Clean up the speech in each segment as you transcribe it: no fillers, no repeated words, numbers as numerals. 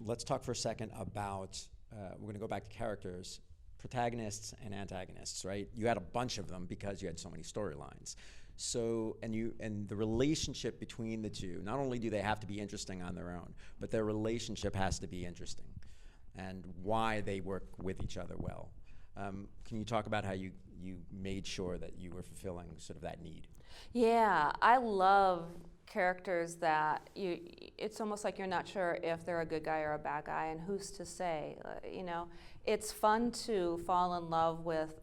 Let's talk for a second about, we're going to go back to characters, protagonists and antagonists, right? You had a bunch of them because you had so many storylines. So, and the relationship between the two, not only do they have to be interesting on their own, but their relationship has to be interesting and why they work with each other well. Can you talk about how you made sure that you were fulfilling sort of that need? Yeah, I love characters that it's almost like you're not sure if they're a good guy or a bad guy, and who's to say? It's fun to fall in love with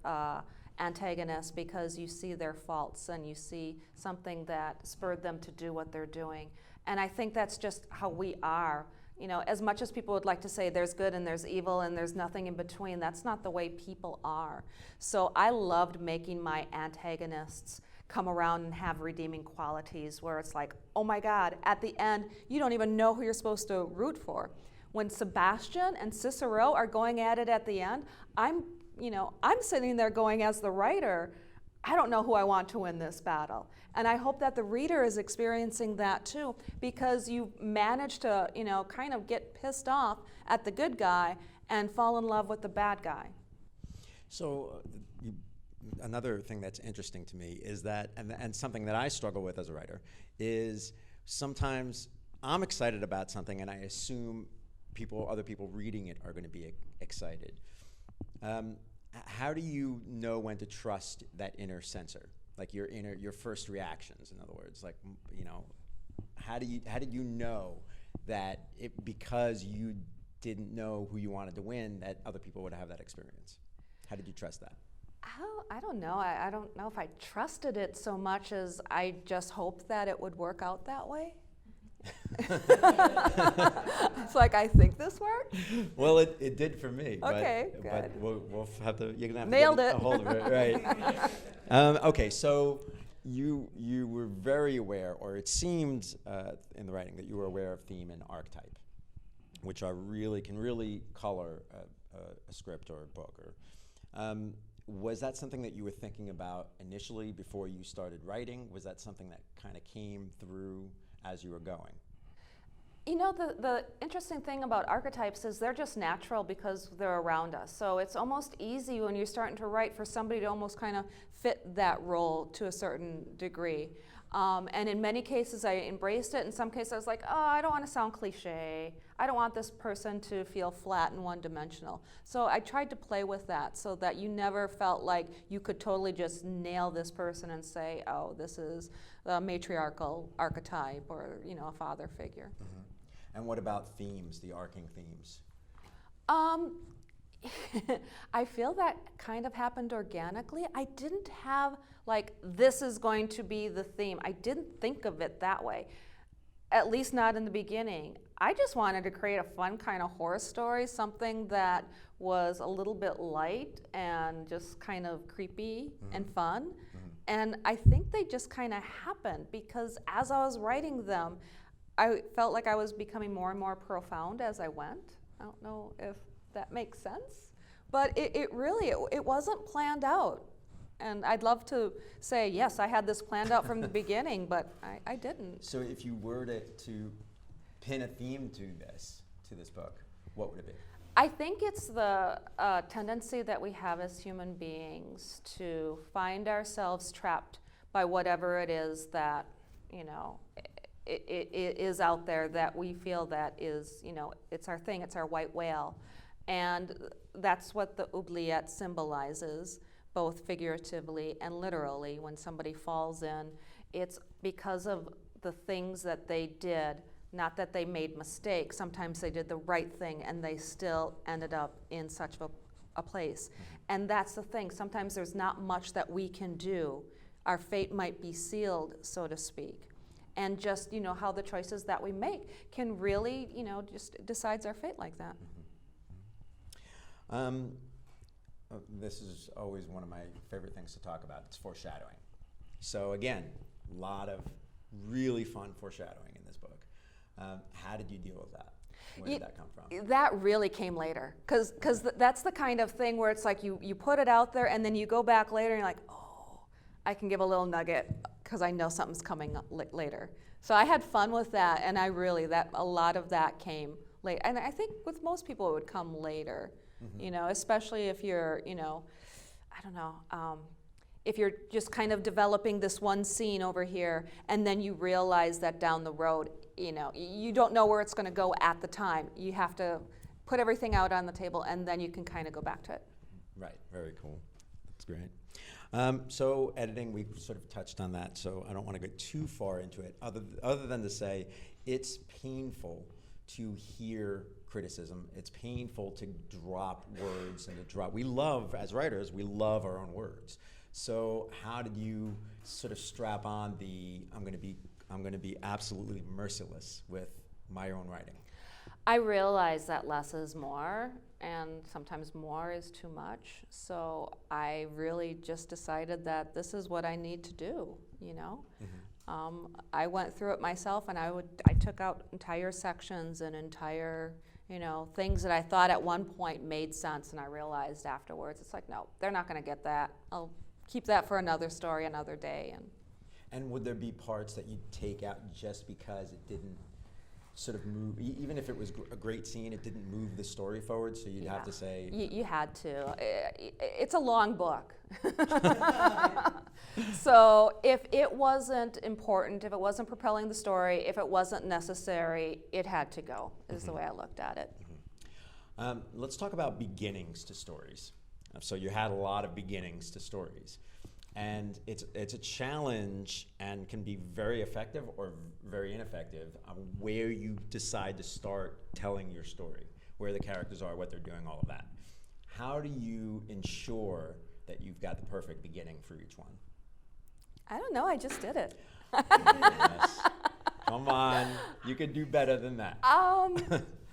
antagonists because you see their faults and you see something that spurred them to do what they're doing. And I think that's just how we are. As much as people would like to say there's good and there's evil and there's nothing in between, that's not the way people are. So I loved making my antagonists come around and have redeeming qualities where it's like, oh my God, at the end, you don't even know who you're supposed to root for. When Sebastian and Cicero are going at it at the end, I'm sitting there going as the writer, I don't know who I want to win this battle. And I hope that the reader is experiencing that too, because you managed to, kind of get pissed off at the good guy and fall in love with the bad guy. So another thing that's interesting to me is that, and something that I struggle with as a writer, is sometimes I'm excited about something and I assume other people reading it are going to be excited. How do you know when to trust that inner censor, like your first reactions? In other words, like, how did you know that because you didn't know who you wanted to win, that other people would have that experience? How did you trust that? I don't know. I don't know if I trusted it so much as I just hoped that it would work out that way. It's like, I think this worked. Well, it did for me. Okay, but, good. But we'll have to. You're gonna have Nailed to it. get a hold of it, right? Okay, so you were very aware, or it seemed in the writing that you were aware of theme and archetype, which can really color a script or a book. Was that something that you were thinking about initially before you started writing? Was that something that kind of came through as you were going? The interesting thing about archetypes is they're just natural because they're around us. So it's almost easy when you're starting to write for somebody to almost kind of fit that role to a certain degree. And in many cases I embraced it. In some cases I was like, oh, I don't want to sound cliche. I don't want this person to feel flat and one-dimensional. So I tried to play with that so that you never felt like you could totally just nail this person and say, oh, this is the matriarchal archetype or, a father figure. Mm-hmm. And what about themes, the arcing themes? I feel that kind of happened organically. I didn't have this is going to be the theme. I didn't think of it that way, at least not in the beginning. I just wanted to create a fun kind of horror story, something that was a little bit light and just kind of creepy and fun. Mm-hmm. And I think they just kind of happened because as I was writing them, I felt like I was becoming more and more profound as I went. I don't know if that makes sense, but it wasn't planned out. And I'd love to say, yes, I had this planned out from the beginning, but I didn't. So if you were to pin a theme to this book, what would it be? I think it's the tendency that we have as human beings to find ourselves trapped by whatever it is that, it is out there that we feel that is, it's our thing, it's our white whale. And that's what the oubliette symbolizes, both figuratively and literally. When somebody falls in, it's because of the things that they did, not that they made mistakes. Sometimes they did the right thing and they still ended up in such a place. And that's the thing. Sometimes there's not much that we can do. Our fate might be sealed, so to speak. And just, how the choices that we make can really, just decides our fate like that. This is always one of my favorite things to talk about. It's foreshadowing. So again, a lot of really fun foreshadowing in this book. How did you deal with that? Where did that come from? That really came later, because that's the kind of thing where it's like you put it out there and then you go back later and you're like, oh, I can give a little nugget because I know something's coming up later. So I had fun with that, and a lot of that came late. And I think with most people it would come later, especially if you're, I don't know, if you're just kind of developing this one scene over here, and then you realize that down the road, you don't know where it's going to go at the time. You have to put everything out on the table, and then you can kind of go back to it. Right, very cool. That's great. So editing, we sort of touched on that, so I don't want to go too far into it, other than to say it's painful to hear criticism. It's painful to drop words and to drop. We love, as writers, we love our own words. So how did you sort of strap on I'm going to be absolutely merciless with my own writing? I realize that less is more, and sometimes more is too much. So I really just decided that this is what I need to do, I went through it myself, and I took out entire sections and entire, things that I thought at one point made sense, and I realized afterwards, it's like, no, they're not going to get that. I'll keep that for another story, another day. And would there be parts that you'd take out just because it didn't sort of move, even if it was a great scene, it didn't move the story forward, so you'd have to say... You had to. It's a long book. So if it wasn't important, if it wasn't propelling the story, if it wasn't necessary, it had to go, is the way I looked at it. Let's talk about beginnings to stories. So you had a lot of beginnings to stories. And it's a challenge and can be very effective or very ineffective on where you decide to start telling your story, where the characters are, what they're doing, all of that. How do you ensure that you've got the perfect beginning for each one? I don't know, I just did it. Yes. Come on, you could do better than that.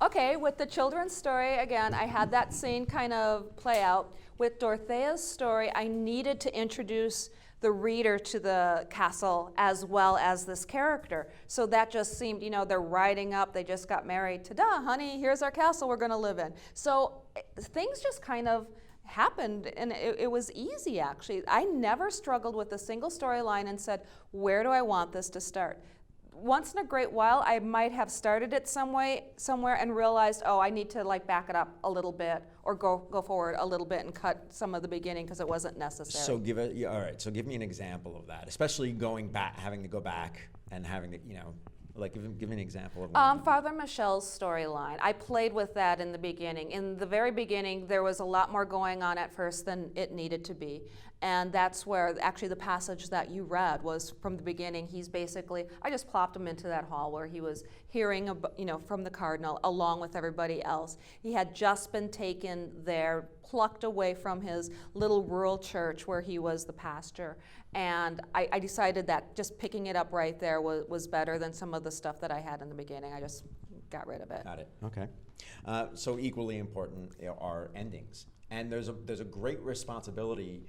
Okay, with the children's story, again, I had that scene kind of play out. With Dorothea's story, I needed to introduce the reader to the castle as well as this character. So that just seemed, they're riding up, they just got married. Ta-da, honey, here's our castle we're going to live in. So things just kind of happened, and it was easy, actually. I never struggled with a single storyline and said, where do I want this to start? Once in a great while, I might have started it somewhere and realized, I need to back it up a little bit or go forward a little bit and cut some of the beginning because it wasn't necessary. So give me an example of that, especially going back, having to go back and having to, give me an example of one. Father Michelle's storyline. I played with that in the beginning. In the very beginning, there was a lot more going on at first than it needed to be. And that's where actually the passage that you read was from the beginning. He's basically, I just plopped him into that hall where he was hearing, from the cardinal along with everybody else. He had just been taken there, plucked away from his little rural church where he was the pastor. And I decided that just picking it up right there was better than some of the stuff that I had in the beginning. I just got rid of it. Got it. Okay. So equally important are endings. And there's a great responsibility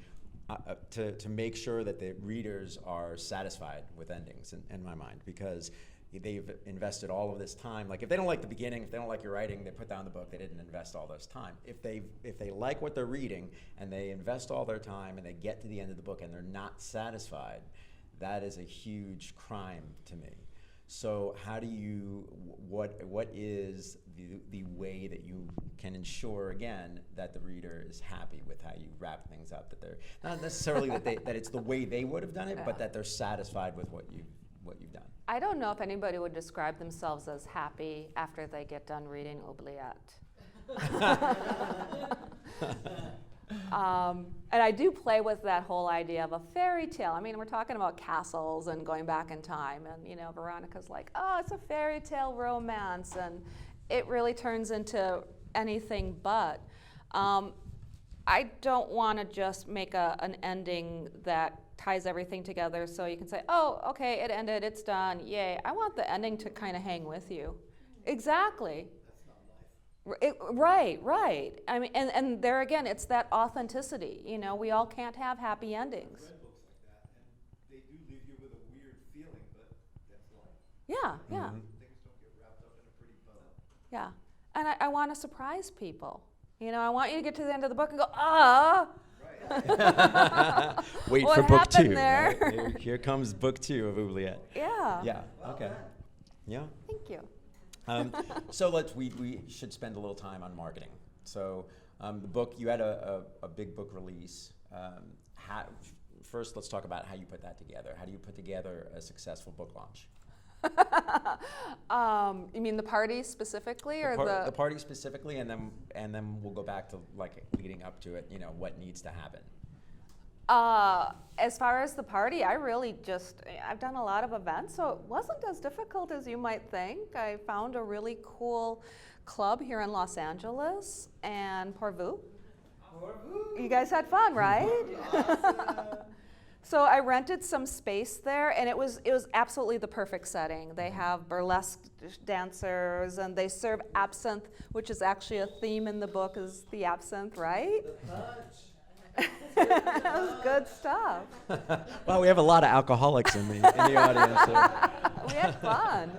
to make sure that the readers are satisfied with endings in my mind, because they've invested all of this time. Like if they don't like the beginning, if they don't like your writing, they put down the book, they didn't invest all this time. If they like what they're reading and they invest all their time and they get to the end of the book and they're not satisfied, that is a huge crime to me. So how do you, what is the way that you can ensure, again, that the reader is happy with how you wrap things up, that they're not necessarily that it's the way they would have done it, but that they're satisfied with what you've done? I don't know if anybody would describe themselves as happy after they get done reading Oubliette. And I do play with that whole idea of a fairy tale. I mean, we're talking about castles and going back in time, and Veronica's like, oh, it's a fairy tale romance, and it really turns into anything but. I don't want to just make an ending that ties everything together so you can say, oh, okay, it ended, it's done, yay. I want the ending to kind of hang with you. Exactly. Right. I mean, and there again, it's that authenticity. We all can't have happy endings. I've read books like that, and they do leave you with a weird feeling, but that's life. Yeah. Things don't get wrapped up in a pretty bow. Yeah, and I want to surprise people. I want you to get to the end of the book and go, ah. Right. Wait What for book 2. happened there? Right? Here comes book 2 of Oubliette. Yeah. Yeah. Okay. Yeah. Thank you. So we should spend a little time on marketing. So the book, you had a big book release. First, let's talk about how you put that together. How do you put together a successful book launch? You mean the party specifically, or The party specifically, and then we'll go back to like leading up to it. You know, what needs to happen. As far as the party, I've done a lot of events, so it wasn't as difficult as you might think. I found a really cool club here in Los Angeles and Porvu. You guys had fun, right? So I rented some space there, and it was absolutely the perfect setting. They have burlesque dancers, and they serve absinthe, which is actually a theme in the book, is the absinthe, right? That was good stuff. Well, we have a lot of alcoholics in the audience. So. We had fun.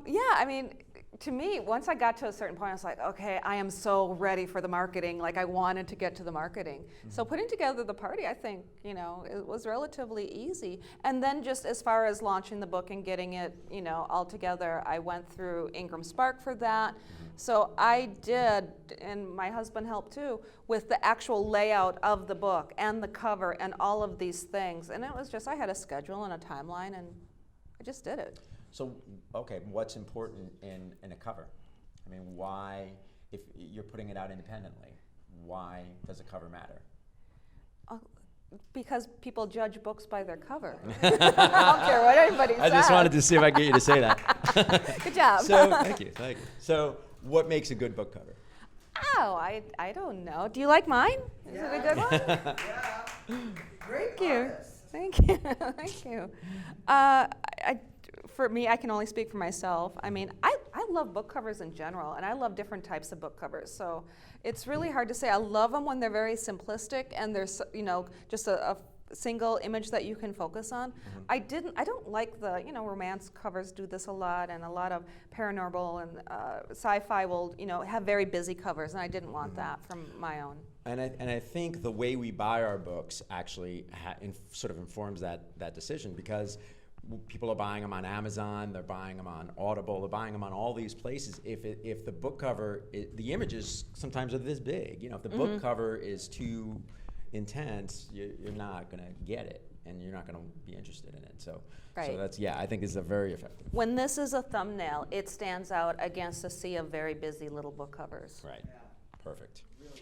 Yeah, I mean, to me, once I got to a certain point, I was like, okay, I am so ready for the marketing. Like, I wanted to get to the marketing. So putting together the party, I think, it was relatively easy. And then just as far as launching the book and getting it, all together, I went through Ingram Spark for that. So I did, and my husband helped too, with the actual layout of the book and the cover and all of these things. And it was just, I had a schedule and a timeline, and I just did it. So, okay, what's important in a cover? I mean, why, if you're putting it out independently, why does a cover matter? Because people judge books by their cover. I don't care what anybody says. I just wanted to see if I could get you to say that. Good job. So, thank you. So, what makes a good book cover? Oh, I don't know. Do you like mine? Is it a good one? Yeah. Great. Thank you. Thank you. Thank you. For me, I can only speak for myself. I mean, I love book covers in general, and I love different types of book covers. So it's really hard to say. I love them when they're very simplistic and there's just a single image that you can focus on. I don't like the romance covers do this a lot, and a lot of paranormal and sci-fi will have very busy covers, and I didn't want that from my own. And I think the way we buy our books actually sort of informs that decision, because people are buying them on Amazon, they're buying them on Audible, they're buying them on all these places. If the book cover, the images sometimes are this big. If the book cover is too intense, you're not going to get it, and you're not going to be interested in it. So that's, I think this is a very effective. When this is a thumbnail, it stands out against a sea of very busy little book covers. Right. Yeah. Perfect. Really